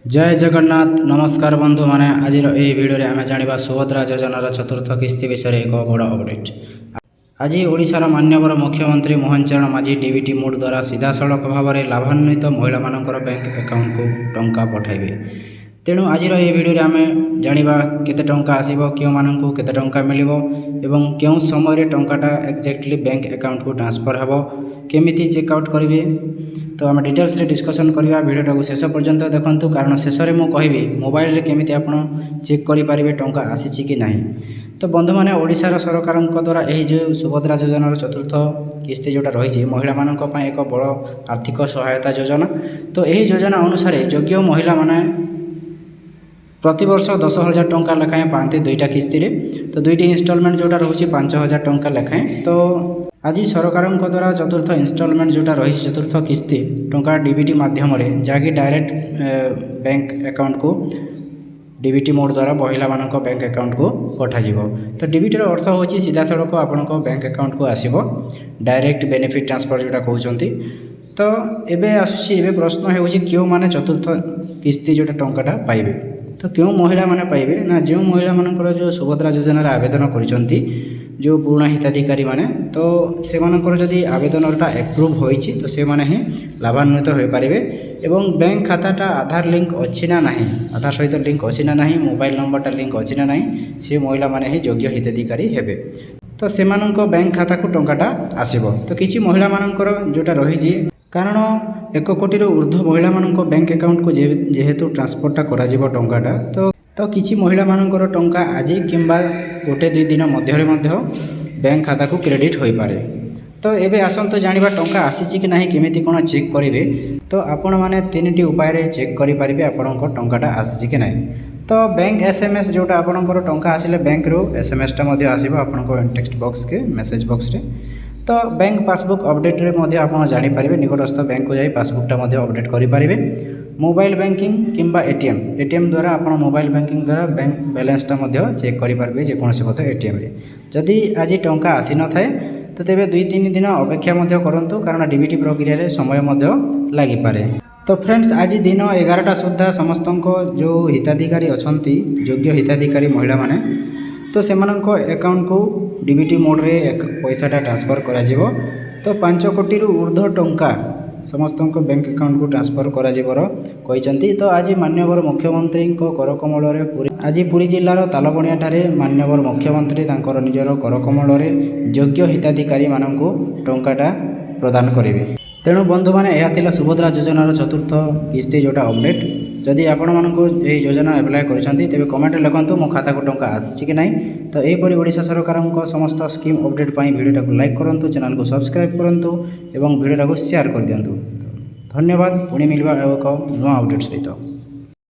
जय जगन्नाथ नमस्कार बंधु माने आज भिडियो आम जाना सुभद्रा योजनार चतुर्थ किस्ती विषय एक बड़ अपडेट। आज ओडिशार माननीय मुख्यमंत्री मोहन चरण माझी डीबीटी मोड द्वारा सीधा सड़क भाव में लाभान्वित महिला बैंक अकाउंट को टंका पठाइबे। तेणु आज भिडियो आम जाना केते टंका आसीबो, क्यों माननकु केते टंका मिलिबो एवं क्यों समय टंकाटा एक्जेक्टली बैंक अकाउंट को ट्रांसफर हेबो, केमिति चेकआउट करेंगे तो आम डिटेल्स रे डिस्कसन करवा। भिडियो को शेष पर्यंत देखंतु, कारण शेष में मुझे कहबी मोबाइल रे केमिति आपण चेक करि पारिबे टंका आसीछि कि नहीं। तो बंधु मैंने ओडिशार सरकार द्वारा यही जो सुभद्रा योजनार चतुर्थ किस्ती जोटा रही महिला मानक पई एक बड़ आर्थिक सहायता योजना। तो यही योजना अनुसार योग्य महिला माने प्रति वर्ष 10,000 टंका लेखाएं पाते दुईटा किस्ती रे। तो दुईटी इनस्टलमेंट जोटा रोचे 5,000 टंका लेखाएं। तो आज सरकार द्वारा चतुर्थ इनस्टलमेंट जोटा रही चतुर्थ किस्ती टंका डीबीटी माध्यम जहाँकि डायरेक्ट बैंक अकाउंट को डीबीटी मोड द्वारा महिला मानक बैंक अकाउंट को पठाଯିବ। तो डीबीटी अर्थ होची सीधा सड़क आपण बैंक अकाउंट को आसीबो, डायरेक्ट बेनिफिट ट्रांसफर जोटा कहउचंती। तो एबे आसुची एबे प्रश्न होची क्यों माने चतुर्थ किस्ती जोटा टंकाटा पाइबे। तो क्यों महिला माने पाइबे ना, जो महिला मानकर जो सुभद्रा योजना आवेदन करिसंती जो पुराना हिताधिकारी माने, तो से मानकर जदि आवेदनटा एप्रूव होईछि तो से माने ही लाभान्वित हो पारिबे। एवं बैंक खाताटा आधार लिंक अछि ना नहीं, आधार सहित लिंक अछि ना नहीं, मोबाइल नंबरटा लिंक अछि ना नहीं, से महिला माने ही योग्य हिताधिकारी हेबे। तो से मानक बैंक खाता को टंकाटा आसीबो। तो किछि महिला मानकर जोटा रही कारण 1 कोटी ऊर्ध्व महिला मानक बैंक अकाउंट को जेहेतु ट्रांसफरटा करा जिवो टंकाटा, तो किछि महिला मानकर टंका आज किंबा गोटे 2 दिन मध्य बैंक खाता को क्रेडिट हो पारे। तो एबे आसंतो जानिबा टंका आसीछि कि नाही, केमिति कोन चेक करिवे। तो आपण माने 3टी उपाय रे चेक करि पारिबे आपणको टंकाटा आसीछि कि नाही। तो बैंक एसएमएस जोटा आपणकर टंका आसिले बैंक रो एसएमएस टा मध्ये आसीबो आपणको टेक्स्ट बॉक्स के मेसेज बॉक्स रे। तो बैंक पासबुक अपडेट रे मध्ये आपण जानि पारिबे, निकटस्थ बैंक को जाई पासबुकटा मध्ये अपडेट करि पारिबे। मोबाइल बैंकिंग किंबा एटीएम द्वारा आपण मोबाइल बैंकिंग द्वारा बैंक बैलेंसटा मध्ये चेक करि पारिबे जे कोनसे मते एटीएम रे। जदि आज टंका आसी न थाए तो तेबे 2-3 दिन अपेक्षा मध्ये करंतु, कारण डीबीटी प्रक्रिया रे समय मध्ये लागि पारे। तो फ्रेंड्स आज दिन 11टा सुद्धा समस्तंको जो हिताधिकारी अछंती योग्य हिताधिकारी महिला माने, तो सेमानंक अकाउंट को डीबीटी मोड रे पैसाटा ट्रांसफर करा जिवो। तो 5 कोटी ऊर्ध्व टंका समस्त बैंक अकाउंट को ट्रांसफर करा जिवर कहिसंती। तो आज माननीय मुख्यमंत्री करकमल आज पुरी जिलार तालबणिया ठारे माननीय मुख्यमंत्री तांकर निजर करकमल योग्य हिताधिकारी माननकु टंकाटा प्रदान करेंगे। तेणु बंधु मैंने यह सुभद्रा योजनार चतुर्थ किस्ती जोटा अपडेट। जदि आपण मानक यह योजना एप्लाय करछंती तेबे कमेंट लिखंतु मो खाता को टंका आसी कि नहीं। तो यहपरि ओडिशा सरकार समस्त स्कीम अपडेट पाई वीडियो को लाइक करंतु, चैनल को सब्सक्राइब करंतु एवं वीडियो को शेयर कर दियंतु। धन्यवाद। पुणी मिलवा एक नुआ अपडेट सहित।